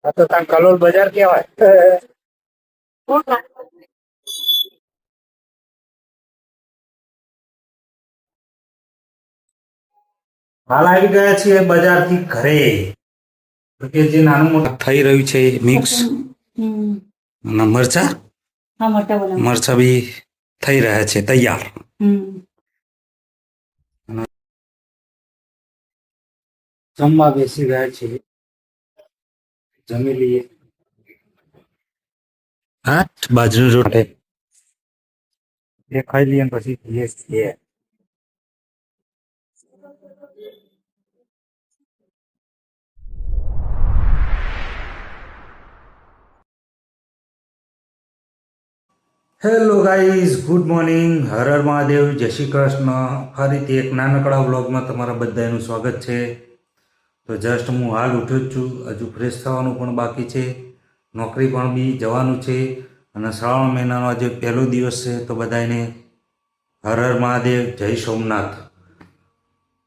આ તો ત્યાં કલોલ બજાર કેવાય. હાલ આવી ગયા છીએ બજારથી ઘરે. કે જે નાનું મોટું થઈ રહ્યું છે મિક્સ અને મરચા બી થઈ રહ્યા છે તૈયાર. જમવા બેસી ગયા છે. જમી લઈએ. હા, બાજરી રોટલી એ ખાઈ લઈએ પછી જઈએ છીએ. Hello guys, good morning, Har Har Mahadev, જય શ્રી કૃષ્ણ. ફરીથી એક નાનકડા વ્લોગમાં તમારા બધાનું સ્વાગત છે. તો જસ્ટ હું હાલ ઉઠ્યો જ છું. હજુ ફ્રેશ થવાનું પણ બાકી છે. નોકરી પણ બી જવાનું છે. અને શ્રાવણ મહિનાનો આજે પહેલો દિવસ છે. તો બધાને હર હર મહાદેવ, જય સોમનાથ.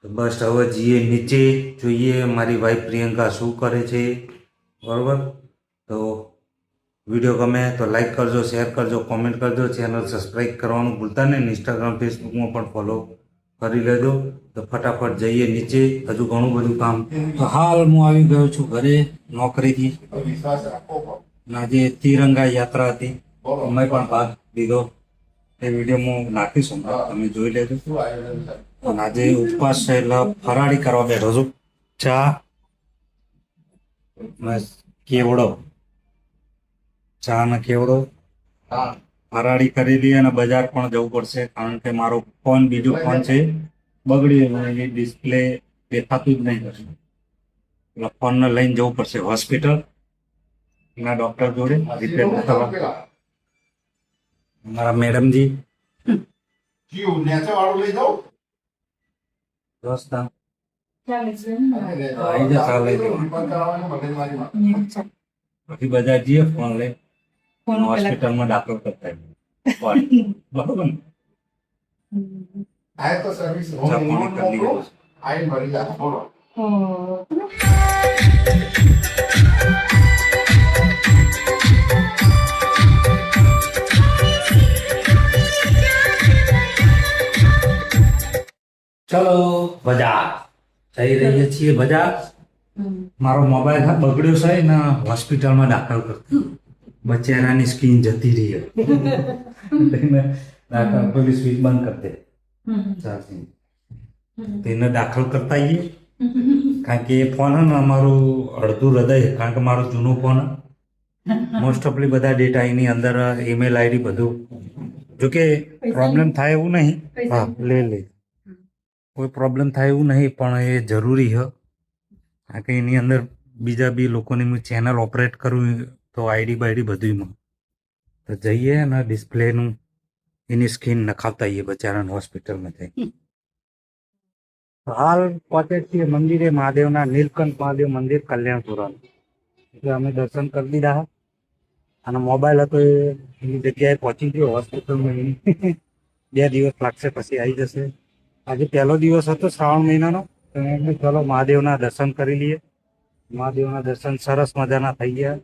તો બસ હવે જઈએ નીચે, જોઈએ મારી વાઈફ પ્રિયંકા શું કરે છે. બરાબર, તો વિડીયો ગમે તો લાઈક કરજો, શેર કરજો, કોમેન્ટ કરજો, ચેનલ સબસ્ક્રાઈબ કરવાનું ભૂલતા નહીં. ઇન્સ્ટાગ્રામ ફેસબુકમાં પણ ફોલો કરી લેજો. તો ફટાફટ જઈએ નીચે, હજુ ઘણું બધું કામ. તો હાલ હું આવી ગયો છું ઘરે નોકરીથી. આજે તિરંગા યાત્રા હતી, અમે પણ ભાગ લીધો. એ વિડીયો હું નાખીશું, તમે જોઈ લેજો. અને આજે ઉપવાસ છે એટલે ફરાળી કરવા બેઠો છું. ચા કેવડો, ચા ને કેવડો ફરાળી કરી લઈએ. અને બજાર પણ જવું પડશે, કારણ કે મારો ફોન, બીજો ફોન છે, બગડ્યું, એની ડિસ્પ્લે દેખાતું જ નહીં. એટલે ફોનને લઈને જવું પડશે હોસ્પિટલ, એના ડોક્ટર જોડે રિપેર થવા. મારા મેડમજી દોસ્તા પછી બધા જઈએ ફોન લઈ હોસ્પિટલમાં દાખલ કરતા. બરોબર ને? ચલો બજાર જઈ રહીએ છીએ. બજાર મારો મોબાઈલ બગડ્યો છે ને હોસ્પિટલમાં દાખલ કરતો. બચારાની સ્કીન જતી રહી. પેલી સ્વિચ બંધ કરી દે ચાર્જિંગ. તેને દાખલ કરતા આવીએ, કારણ કે એ ફોન હે ને અમારું અડધું હૃદય, કારણ કે મારો જૂનો ફોન મોસ્ટ ઓફલી બધા ડેટા એની અંદર, ઈમેલ આઈડી બધું. જોકે પ્રોબ્લેમ થાય એવું નહીં. હા, લે કોઈ પ્રોબ્લેમ થાય એવું નહીં, પણ એ જરૂરી છે. કારણ કે એની અંદર બીજા બી લોકોની ચેનલ ઓપરેટ કરવું, તો આઈડી બાઈડી બધું. તો જઈએ ને ડિસ્પ્લેનું એની સ્ક્રીન નખાવતા આવીએ બચારાને હોસ્પિટલમાં જઈ. હાલ પહોંચે છીએ મંદિરે, મહાદેવના, નીલકંઠ મહાદેવ મંદિર, કલ્યાણપુરા. એટલે અમે દર્શન કરી દીધા. અને મોબાઈલ હતો એની જગ્યાએ પહોંચી ગયો હોસ્પિટલમાં. 2 દિવસ લાગશે, પછી આવી જશે. આજે પહેલો દિવસ હતો શ્રાવણ મહિનાનો, તો એમને ચલો મહાદેવના દર્શન કરી લઈએ. મહાદેવના દર્શન સરસ મજાના થઈ ગયા.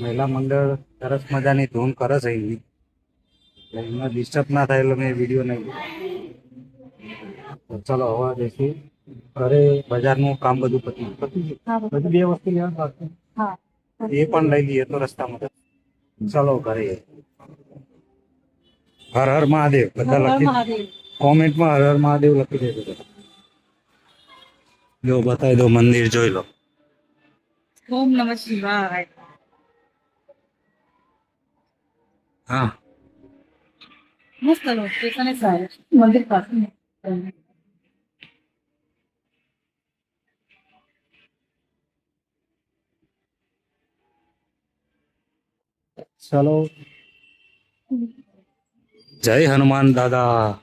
મહિલા મંડળ સરસ મજાની ધૂન કરે છે એની, એમને ડિસ્ટર્બ ના થાય એટલે મેં વિડીયો નહીં. ચલો હવે દેખી ઘરે. બજારનું કામ બધું પતી ગયું. બધી 2 વસ્તુ લેવા બાકી, એ પણ લઈ લઈએ તો રસ્તામાં. ચલો ઘરે. હર હર મહાદેવ બધા લખી કોમેન્ટમાં, હર હર મહાદેવ લખી દેજો. જો બતાવી દો મંદિર, જોઈ લો. ઓમ નમઃ શિવાય. હા, મસ્ત લોકેશન છે મંદિર પાસે. ચલો. જય હનુમાન દાદા.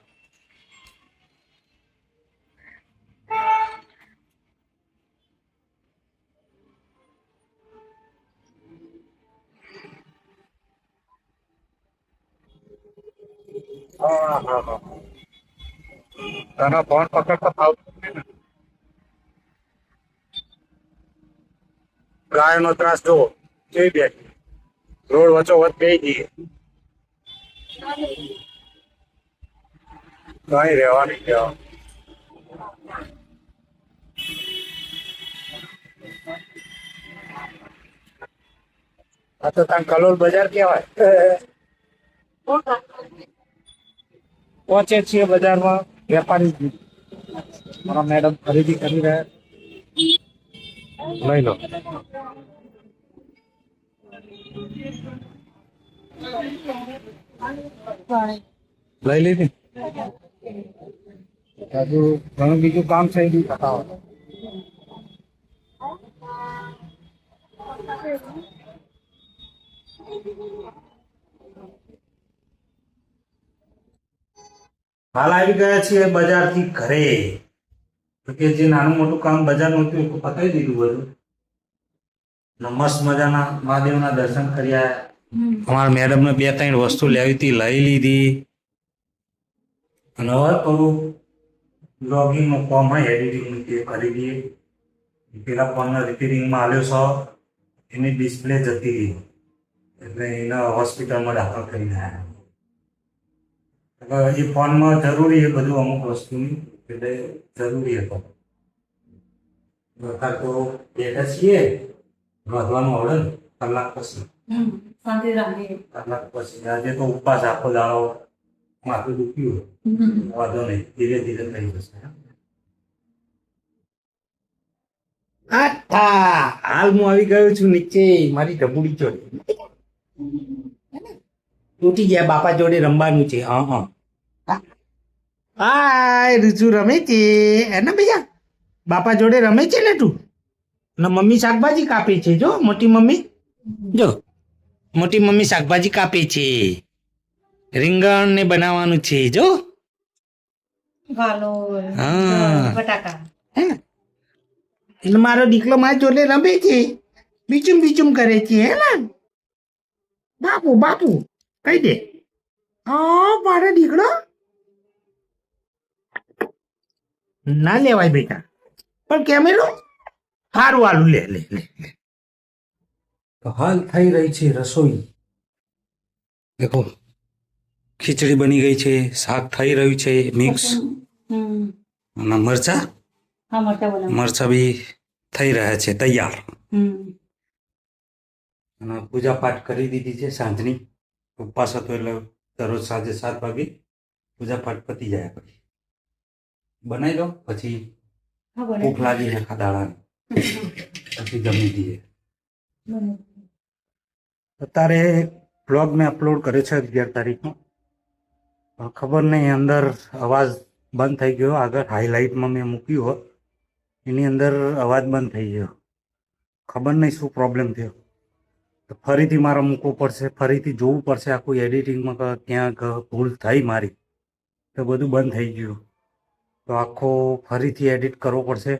તને ફોન પકડતા ફાવતું નથી ને? ગાયનો ત્રાસ જોવો. જોઈ બેઠી રોડ વચ્ચો વચ બે જઈએ કઈ રહેવાની કહેવા આ તો ત્યાં કલોલ બજાર કેવાય પહોંચે છીએ બજારમાં વેપારી મારા મેડમ ખરીદી કરી રહ્યા લઈ લો લઈ લીધી હજુ ઘણું બીજું કામ છે એ બી બતાવો હાલ આવી ગયા છીએ બજારથી ઘરે તો કે જે નાનું મોટું કામ બજારનું હતું એ પતાવી દીધું બધું ને મસ્ત મજાના મહાદેવના દર્શન કર્યા અમારા મેડમને 2-3 વસ્તુ લેવી હતી લઈ લીધી અને હવે થોડું બ્લોગિંગનું ફોર્મ હોય એડિટિંગનું તે કરી દઈએ પેલા ફોનના રિપેરિંગમાં આવ્યો છો એની ડિસ્પ્લે જતી રહી એટલે એના હોસ્પિટલમાં દાખલ કરીને આવ્યા એ ફોનમાં જરૂરી એ બધું અમુક વસ્તુની એટલે જરૂરી હતો વખત તો બેઠા છીએ વધવાનું આવડે ને કલાક પછી શાંતિ રાખી કલાક પછી આજે તો ઉપવાસ આખો દાડો માથું દુખ્યું વાંધો નહીં ધીરે ધીરે થઈ જશે હાલ હું આવી ગયો છું નીચે મારી ઢબુડી જોડે તૂટી ગયા બાપા જોડે રમવાનું છે હા હા હાય રુચુ રમે છે એને ભૈયા બાપા જોડે રમે છે ને તું ને મમ્મી શાકભાજી કાપે છે જો મોટી મમ્મી જો મોટી મમ્મી શાકભાજી કાપે છે રીંગણ ને બનાવવાનું છે જો વાલોર હા. બટાકા હે એટલે મારો દીકરો મારા જોડે રમે છે બીચુમ બીચુમ કરે છે હે ને બાપુ બાપુ કહી દે હા મારો દીકરો ના લેવાય બેટા પણ કેમેરો સારું આલું લે લે લે લે તો હાલ થઈ રહી છે રસોઈ દેખો ખીચડી બની ગઈ છે શાક થઈ રહ્યું છે મિક્સ અને મરચા હા મોટા બોલા મરચા બી થઈ રહ્યા છે તૈયાર અને પૂજા પાઠ કરી દીધી છે સાંજની ઉપવાસ હતો એટલે દરરોજ સાંજે 7 વાગે પૂજા પાઠ પતી જાય પછી બનાવી લો પછી હા બોલે ભૂખ લાગી આખા દાડાની પછી જમી દઈએ અત્યારે બ્લોગ મેં અપલોડ કર્યો છે 11 તારીખનો પણ ખબર નહીં અંદર અવાજ બંધ થઈ ગયો આગળ હાઈલાઇટમાં મેં મૂક્યું હોત એની અંદર અવાજ બંધ થઈ ગયો ખબર નહીં શું પ્રોબ્લેમ થયો તો ફરીથી મારે મૂકવું પડશે ફરીથી જોવું પડશે આખું એડિટિંગમાં કે ક્યાં ભૂલ થઈ મારી તો બધું બંધ થઈ ગયું તો આખો ફરીથી એડિટ કરવો પડશે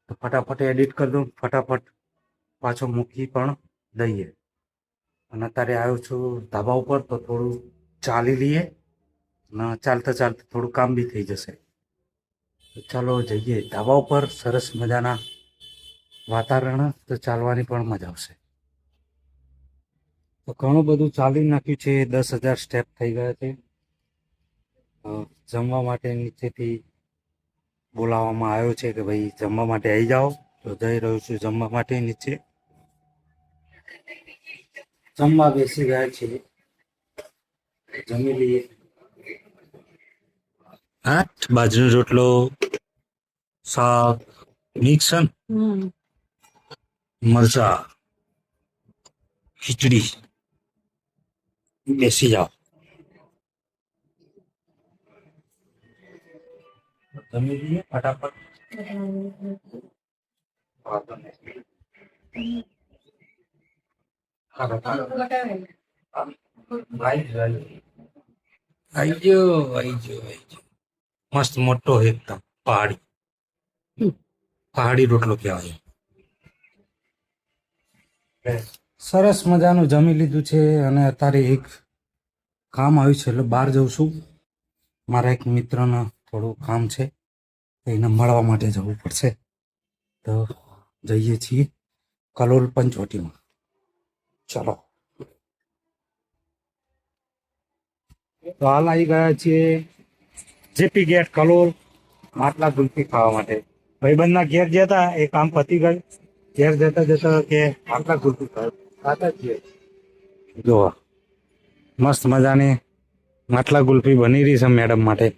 તો ફટાફટ એડિટ કરી દઉં ફટાફટ પાછો મૂકી પણ દઈએ અને અત્યારે આવ્યો છું ધાબા ઉપર તો થોડું ચાલી લઈએ અને ચાલતા ચાલતા થોડું કામ બી થઈ જશે તો ચાલો જઈએ ધાબા ઉપર સરસ મજાના વાતાવરણ તો ચાલવાની પણ મજા આવશે તો ઘણું બધું ચાલી નાખ્યું છે 10,000 સ્ટેપ થઈ ગયા છે જમવા માટે નીચેથી બોલાવવામાં આવ્યો છે કે ભાઈ જમવા માટે આવી જાઓ તો જઈ રહ્યો છું જમવા માટે નીચે જમવા બેસી ગયા છે જમી લઈએ બાજરીનો રોટલો શાક મિક્સ મરચા ખીચડી બેસી જાઓ જમી લઈએ ફટાફટ મસ્ત મોટો એકદમ પહાડી રોટલો કહેવાય સરસ મજાનું જમી લીધું છે અને અત્યારે એક કામ આવ્યું છે એટલે બહાર જઉં છું મારા એક મિત્રને થોડું કામ છે એને મળવા માટે જવું પડશે તો જઈએ છીએ કલોલ પંચવટીમાં ચલો તો હાલ આવી ગયા છીએ જેપી ગેટ કલોલ માટલા ગુલ્ફી ખાવા માટે. ભાઈબંધના ઘેર ગયા હતા, એ કામ પતી ગયું. ઘેર જતા જતા કે માટલા ગુલ્ફી ખાતા છીએ. જો મસ્ત મજાની માટલા ગુલ્ફી બની રહી છે મેડમ માટે.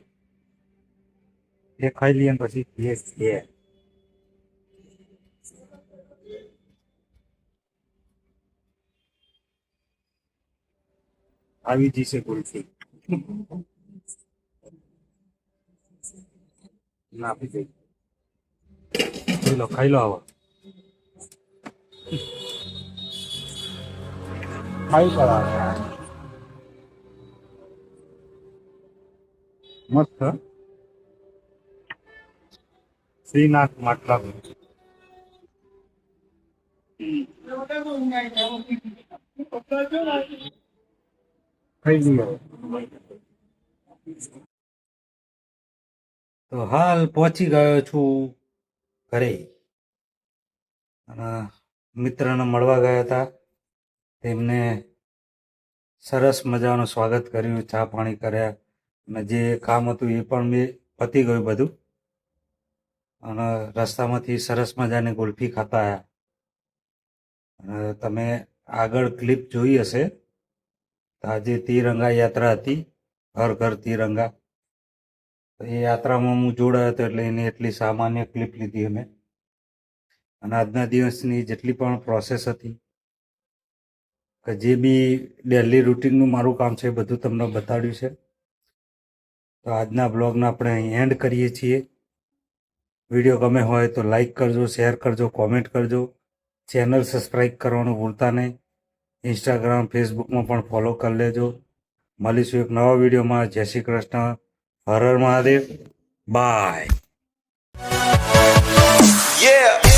એ ખાઈ લઈએ ને પછી એ આવી જશે ગુલ્ફી. ના પી ગઈ. ખાઈ લો આવો. ખાઈ કરા મસ્ત શ્રીનાથ માટલા ખાઈ લઈએ. તો હાલ પહોંચી ગયો છું ઘરે અને મિત્રને મળવા ગયા હતા. તેમને સરસ મજાનું સ્વાગત કર્યું, ચા પાણી કર્યા અને જે કામ હતું એ પણ મેં પતી ગયું બધું. અને રસ્તામાંથી સરસ મજાની ગુલ્ફી ખાતા આવ્યા. અને તમે આગળ ક્લિપ જોઈ હશે તો આજે તિરંગા યાત્રા હતી, હર ઘર તિરંગા. તો એ યાત્રામાં હું જોડાયો હતો એટલે એની એટલી સામાન્ય ક્લિપ લીધી અમે. અને આજના દિવસની જેટલી પણ પ્રોસેસ હતી કે જે બી ડેલી રૂટીનનું મારું કામ છે એ બધું તમને બતાડ્યું છે. તો આજના બ્લોગને આપણે અહીં એન્ડ કરીએ છીએ. વિડીયો ગમે હોય તો લાઈક કરજો, શેર કરજો, કોમેન્ટ કરજો. ચેનલ સબસ્ક્રાઈબ કરવાનું ભૂલતા નહીં. ઇન્સ્ટાગ્રામ, ફેસબુકમાં પણ ફોલો કરી લેજો. મળીશું એક નવા વિડીયોમાં. જય શ્રી કૃષ્ણ, હર હર મહાદેવ, બાય. Yeah.